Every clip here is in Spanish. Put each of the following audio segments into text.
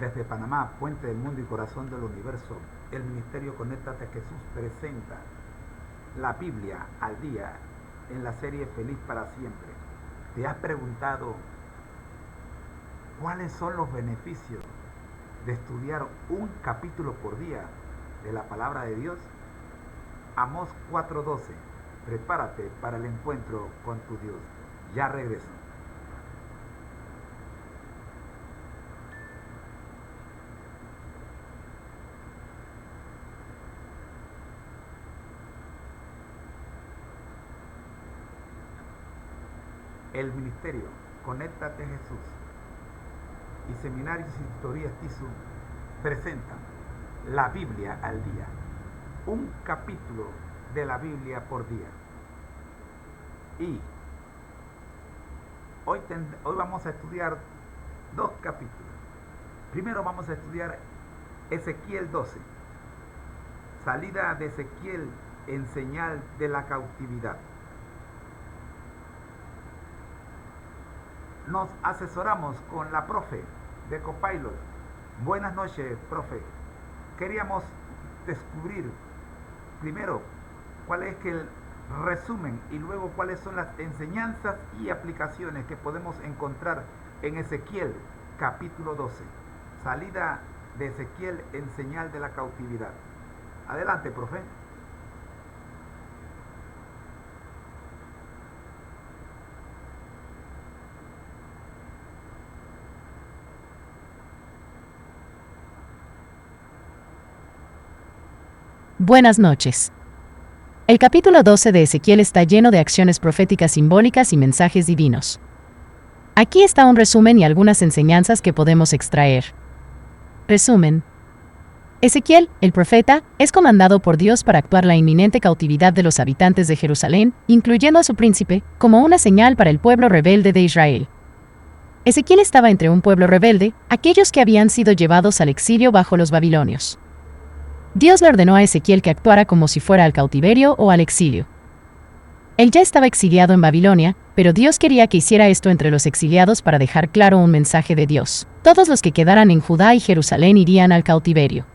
Desde Panamá, puente del mundo y corazón del universo, el Ministerio Conéctate a Jesús presenta la Biblia al día en la serie Feliz para Siempre. ¿Te has preguntado cuáles son los beneficios de estudiar un capítulo por día de la palabra de Dios? Amós 4:12. Prepárate para el encuentro con tu Dios. Ya regreso. El Ministerio Conéctate a Jesús y Seminarios y Tutorías TISU presentan la Biblia al día. Un capítulo de la Biblia por día. Y hoy vamos a estudiar dos capítulos. Primero vamos a estudiar Ezequiel 12. Salida de Ezequiel en señal de la cautividad. Nos asesoramos con la profe de Copilot. Buenas noches, profe. Queríamos descubrir primero cuál es el resumen y luego cuáles son las enseñanzas y aplicaciones que podemos encontrar en Ezequiel capítulo 12. Salida de Ezequiel en señal de la cautividad. Adelante, profe. Buenas noches. El capítulo 12 de Ezequiel está lleno de acciones proféticas simbólicas y mensajes divinos. Aquí está un resumen y algunas enseñanzas que podemos extraer. Resumen. Ezequiel, el profeta, es comandado por Dios para actuar la inminente cautividad de los habitantes de Jerusalén, incluyendo a su príncipe, como una señal para el pueblo rebelde de Israel. Ezequiel estaba entre un pueblo rebelde, aquellos que habían sido llevados al exilio bajo los babilonios. Dios le ordenó a Ezequiel que actuara como si fuera al cautiverio o al exilio. Él ya estaba exiliado en Babilonia, pero Dios quería que hiciera esto entre los exiliados para dejar claro un mensaje de Dios. Todos los que quedaran en Judá y Jerusalén irían al cautiverio.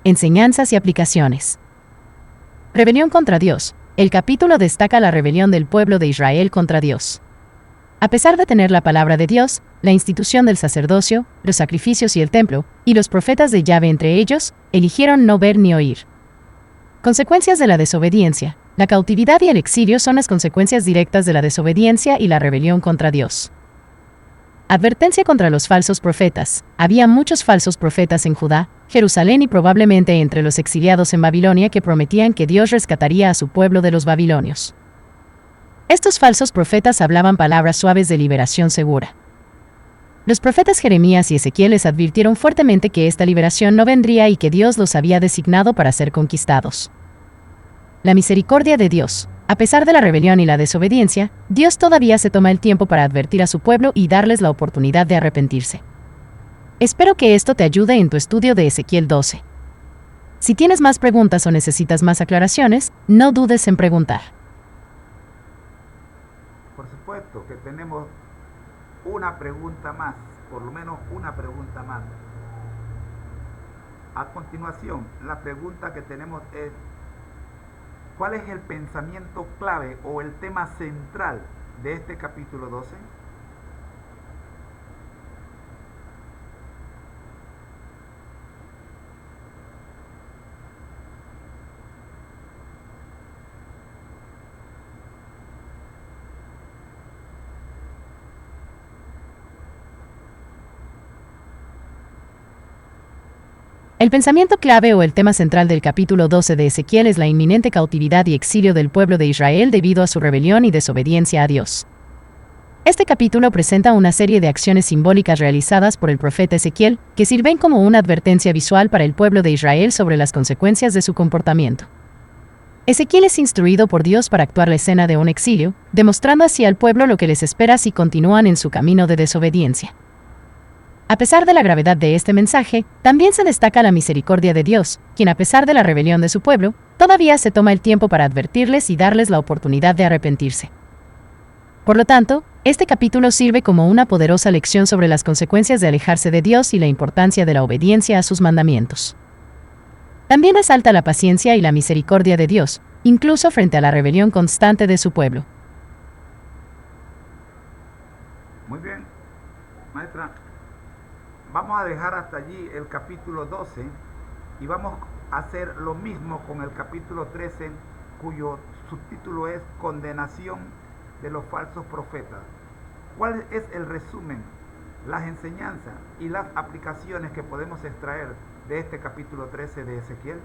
Enseñanzas y aplicaciones. Rebelión contra Dios. El capítulo destaca la rebelión del pueblo de Israel contra Dios. A pesar de tener la palabra de Dios, la institución del sacerdocio, los sacrificios y el templo, y los profetas de Yahvé entre ellos, eligieron no ver ni oír. Consecuencias de la desobediencia. La cautividad y el exilio son las consecuencias directas de la desobediencia y la rebelión contra Dios. Advertencia contra los falsos profetas. Había muchos falsos profetas en Judá, Jerusalén y probablemente entre los exiliados en Babilonia que prometían que Dios rescataría a su pueblo de los babilonios. Estos falsos profetas hablaban palabras suaves de liberación segura. Los profetas Jeremías y Ezequiel les advirtieron fuertemente que esta liberación no vendría y que Dios los había designado para ser conquistados. La misericordia de Dios. A pesar de la rebelión y la desobediencia, Dios todavía se toma el tiempo para advertir a su pueblo y darles la oportunidad de arrepentirse. Espero que esto te ayude en tu estudio de Ezequiel 12. Si tienes más preguntas o necesitas más aclaraciones, no dudes en preguntar. Por supuesto que tenemos una pregunta más, por lo menos una pregunta más. A continuación, la pregunta que tenemos es: ¿cuál es el pensamiento clave o el tema central de este capítulo 12? El pensamiento clave o el tema central del capítulo 12 de Ezequiel es la inminente cautividad y exilio del pueblo de Israel debido a su rebelión y desobediencia a Dios. Este capítulo presenta una serie de acciones simbólicas realizadas por el profeta Ezequiel, que sirven como una advertencia visual para el pueblo de Israel sobre las consecuencias de su comportamiento. Ezequiel es instruido por Dios para actuar la escena de un exilio, demostrando así al pueblo lo que les espera si continúan en su camino de desobediencia. A pesar de la gravedad de este mensaje, también se destaca la misericordia de Dios, quien a pesar de la rebelión de su pueblo, todavía se toma el tiempo para advertirles y darles la oportunidad de arrepentirse. Por lo tanto, Este capítulo sirve como una poderosa lección sobre las consecuencias de alejarse de Dios y la importancia de la obediencia a sus mandamientos. También resalta la paciencia y la misericordia de Dios, incluso frente a la rebelión constante de su pueblo. Muy bien, maestra. Vamos a dejar hasta allí el capítulo 12 y vamos a hacer lo mismo con el capítulo 13, cuyo subtítulo es Condenación de los falsos profetas. ¿Cuál es el resumen, las enseñanzas y las aplicaciones que podemos extraer de este capítulo 13 de Ezequiel?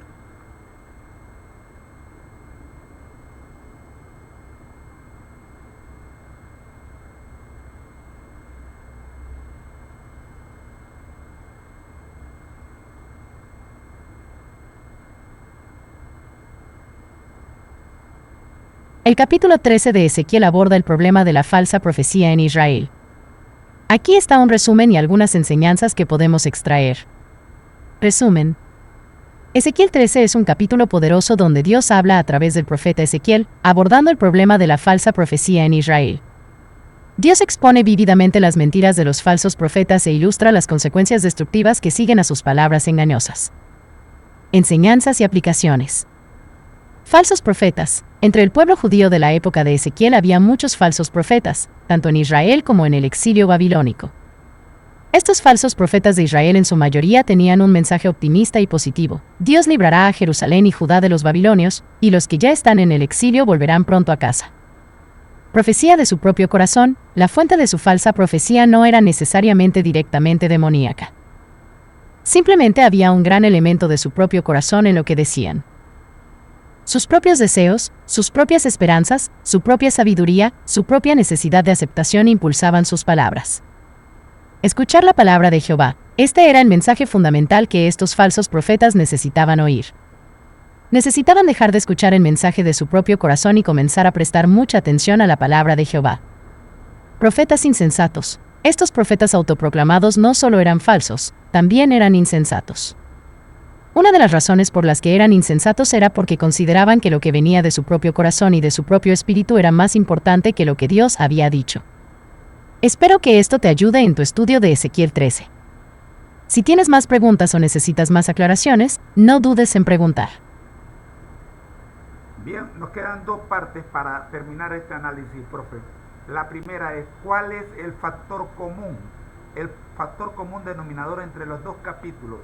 El capítulo 13 de Ezequiel aborda el problema de la falsa profecía en Israel. Aquí está un resumen y algunas enseñanzas que podemos extraer. Resumen. Ezequiel 13 es un capítulo poderoso donde Dios habla a través del profeta Ezequiel, abordando el problema de la falsa profecía en Israel. Dios expone vívidamente las mentiras de los falsos profetas e ilustra las consecuencias destructivas que siguen a sus palabras engañosas. Enseñanzas y aplicaciones. Falsos profetas. Entre el pueblo judío de la época de Ezequiel había muchos falsos profetas, tanto en Israel como en el exilio babilónico. Estos falsos profetas de Israel en su mayoría tenían un mensaje optimista y positivo. Dios librará a Jerusalén y Judá de los babilonios, y los que ya están en el exilio volverán pronto a casa. Profecía de su propio corazón. La fuente de su falsa profecía no era necesariamente directamente demoníaca. Simplemente había un gran elemento de su propio corazón en lo que decían. Sus propios deseos, sus propias esperanzas, su propia sabiduría, su propia necesidad de aceptación impulsaban sus palabras. Escuchar la palabra de Jehová. Este era el mensaje fundamental que estos falsos profetas necesitaban oír. Necesitaban dejar de escuchar el mensaje de su propio corazón y comenzar a prestar mucha atención a la palabra de Jehová. Profetas insensatos. Estos profetas autoproclamados no solo eran falsos, también eran insensatos. Una de las razones por las que eran insensatos era porque consideraban que lo que venía de su propio corazón y de su propio espíritu era más importante que lo que Dios había dicho. Espero que esto te ayude en tu estudio de Ezequiel 13. Si tienes más preguntas o necesitas más aclaraciones, no dudes en preguntar. Bien, nos quedan dos partes para terminar este análisis, profe. La primera es, ¿cuál es el factor común denominador entre los dos capítulos?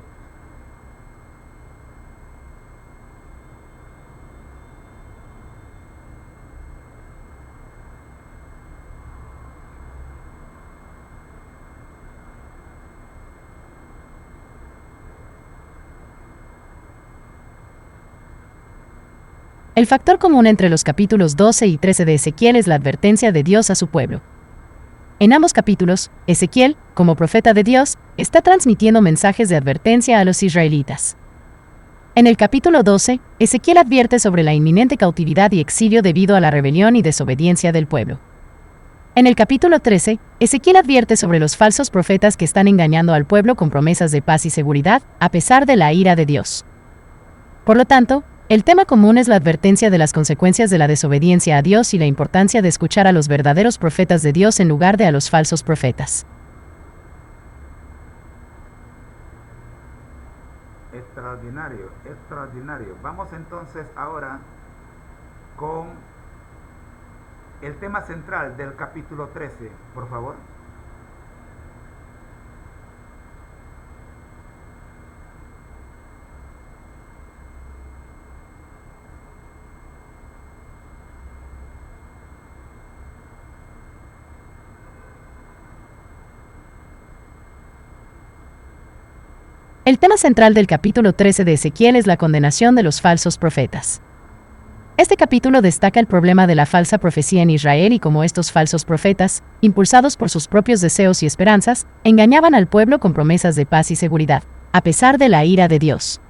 El factor común entre los capítulos 12 y 13 de Ezequiel es la advertencia de Dios a su pueblo. En ambos capítulos, Ezequiel, como profeta de Dios, está transmitiendo mensajes de advertencia a los israelitas. En el capítulo 12, Ezequiel advierte sobre la inminente cautividad y exilio debido a la rebelión y desobediencia del pueblo. En el capítulo 13, Ezequiel advierte sobre los falsos profetas que están engañando al pueblo con promesas de paz y seguridad, a pesar de la ira de Dios. Por lo tanto, el tema común es la advertencia de las consecuencias de la desobediencia a Dios y la importancia de escuchar a los verdaderos profetas de Dios en lugar de a los falsos profetas. Extraordinario, extraordinario. Vamos entonces ahora con el tema central del capítulo 13, por favor. El tema central del capítulo 13 de Ezequiel es la condenación de los falsos profetas. Este capítulo destaca el problema de la falsa profecía en Israel y cómo estos falsos profetas, impulsados por sus propios deseos y esperanzas, engañaban al pueblo con promesas de paz y seguridad, a pesar de la ira de Dios.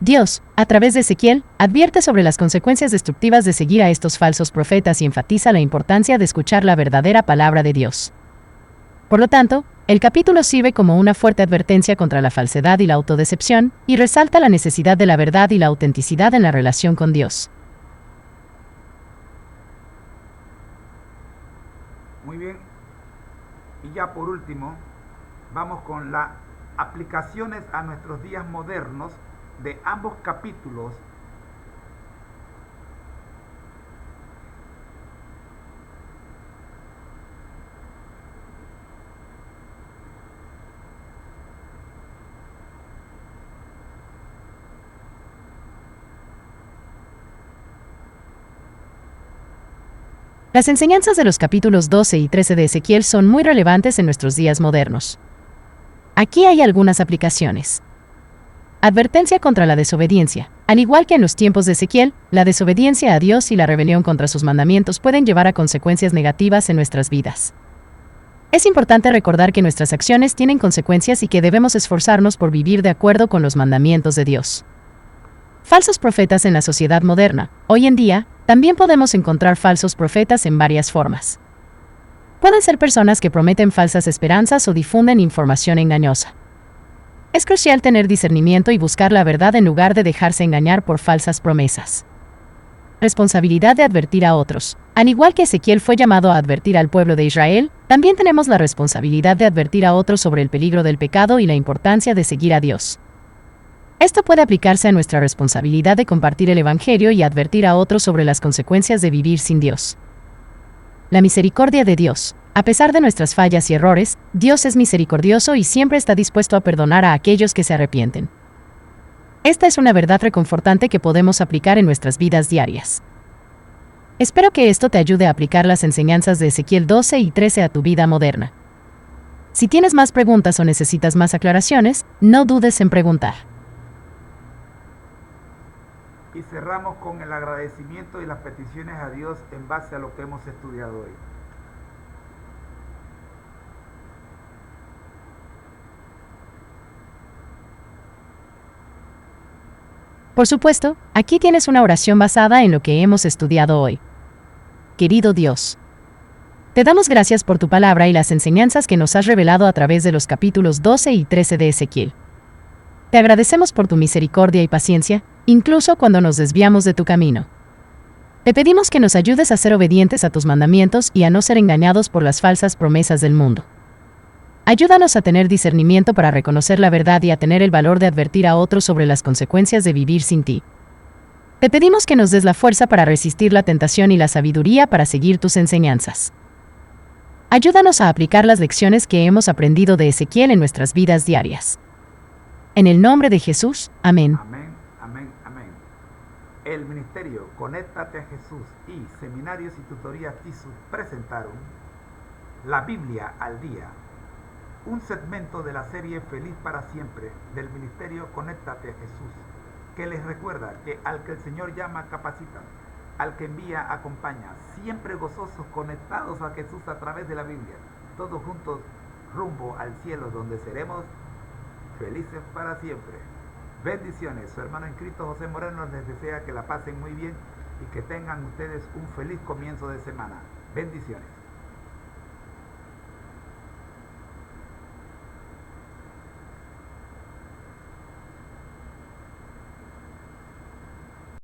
Dios, a través de Ezequiel, advierte sobre las consecuencias destructivas de seguir a estos falsos profetas y enfatiza la importancia de escuchar la verdadera palabra de Dios. Por lo tanto, el capítulo sirve como una fuerte advertencia contra la falsedad y la autodecepción, y resalta la necesidad de la verdad y la autenticidad en la relación con Dios. Muy bien. Y ya por último, vamos con las aplicaciones a nuestros días modernos de ambos capítulos. Las enseñanzas de los capítulos 12 y 13 de Ezequiel son muy relevantes en nuestros días modernos. Aquí hay algunas aplicaciones. Advertencia contra la desobediencia. Al igual que en los tiempos de Ezequiel, la desobediencia a Dios y la rebelión contra sus mandamientos pueden llevar a consecuencias negativas en nuestras vidas. Es importante recordar que nuestras acciones tienen consecuencias y que debemos esforzarnos por vivir de acuerdo con los mandamientos de Dios. Falsos profetas en la sociedad moderna. Hoy en día, también podemos encontrar falsos profetas en varias formas. Pueden ser personas que prometen falsas esperanzas o difunden información engañosa. Es crucial tener discernimiento y buscar la verdad en lugar de dejarse engañar por falsas promesas. Responsabilidad de advertir a otros. Al igual que Ezequiel fue llamado a advertir al pueblo de Israel, también tenemos la responsabilidad de advertir a otros sobre el peligro del pecado y la importancia de seguir a Dios. Esto puede aplicarse a nuestra responsabilidad de compartir el Evangelio y advertir a otros sobre las consecuencias de vivir sin Dios. La misericordia de Dios. A pesar de nuestras fallas y errores, Dios es misericordioso y siempre está dispuesto a perdonar a aquellos que se arrepienten. Esta es una verdad reconfortante que podemos aplicar en nuestras vidas diarias. Espero que esto te ayude a aplicar las enseñanzas de Ezequiel 12 y 13 a tu vida moderna. Si tienes más preguntas o necesitas más aclaraciones, no dudes en preguntar. Y cerramos con el agradecimiento y las peticiones a Dios en base a lo que hemos estudiado hoy. Por supuesto, aquí tienes una oración basada en lo que hemos estudiado hoy. Querido Dios, te damos gracias por tu palabra y las enseñanzas que nos has revelado a través de los capítulos 12 y 13 de Ezequiel. Te agradecemos por tu misericordia y paciencia, incluso cuando nos desviamos de tu camino. Te pedimos que nos ayudes a ser obedientes a tus mandamientos y a no ser engañados por las falsas promesas del mundo. Ayúdanos a tener discernimiento para reconocer la verdad y a tener el valor de advertir a otros sobre las consecuencias de vivir sin ti. Te pedimos que nos des la fuerza para resistir la tentación y la sabiduría para seguir tus enseñanzas. Ayúdanos a aplicar las lecciones que hemos aprendido de Ezequiel en nuestras vidas diarias. En el nombre de Jesús, amén. Amén, amén, amén. El ministerio Conéctate a Jesús y Seminarios y Tutorías TISU presentaron La Biblia al Día, un segmento de la serie Feliz para Siempre del ministerio Conéctate a Jesús, que les recuerda que al que el Señor llama capacita, al que envía acompaña, siempre gozosos conectados a Jesús a través de la Biblia, todos juntos rumbo al cielo donde seremos felices para siempre. Bendiciones. Su hermano en Cristo José Moreno les desea que la pasen muy bien y que tengan ustedes un feliz comienzo de semana. Bendiciones.